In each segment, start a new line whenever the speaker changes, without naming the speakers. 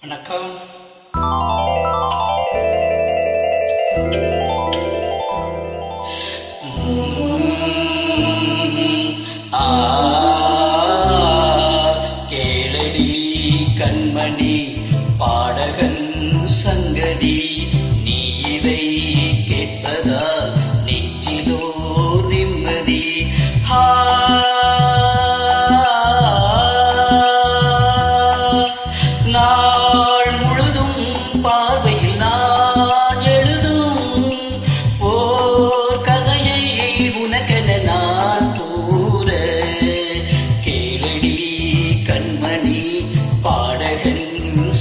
வணக்கம். கேளடி கண்மணி பாடகன் சங்கதி, நீ இதை கேட்பதால் நெற்றிலோ நிம்மதி. நாள் முழுதும் பார்வையில் நான் எழுதும் ஓர் கதையை உனக்கென நான் கூற, கேளடி கண்மணி பாடகன்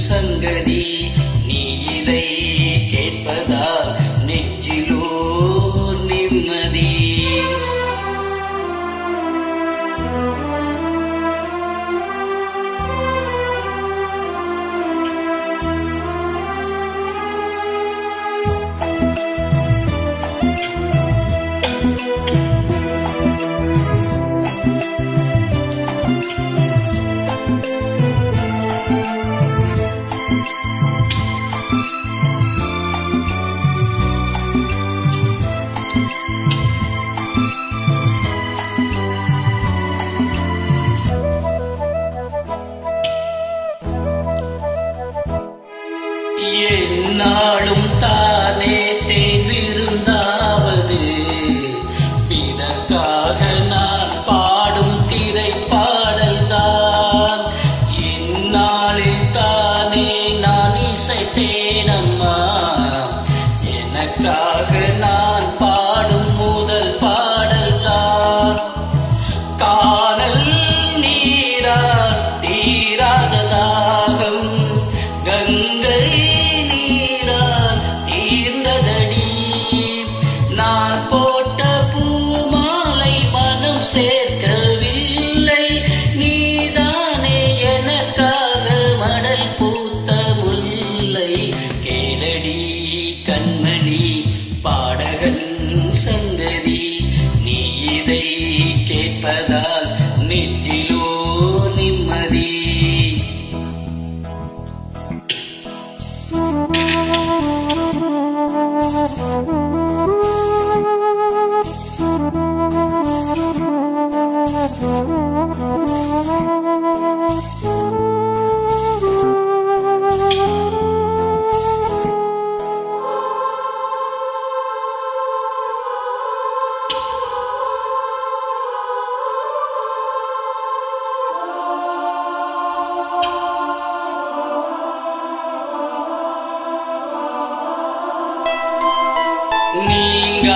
சங்கதி, நீ இதை கேட்பதால் நெஞ்சிலோ நிம்மதி. என்னாலும் தானே தேன் விருந்தாவது, பிறக்காக நான் பாடும் திரைப்பாடல் தான். இந்நாளில் தானே நான் இசைத்தேனம்மா, எனக்காக நான் பாடும் முதல் பாடல் தான். கானல் நீரால் தீராத தாகம், கங்கை நீரால் தீர்ந்ததடி. நான் போட்ட பூமாலை மனம் சேர்க்கவில்லை, நீதானே எனக்காக மடல் பூத்த முல்லை. கேளடி கண்மணி பாடகன் சங்கதி, நீ இதை கேட்பதால் நெஞ்சிலோ நிம்மதி. நீங்க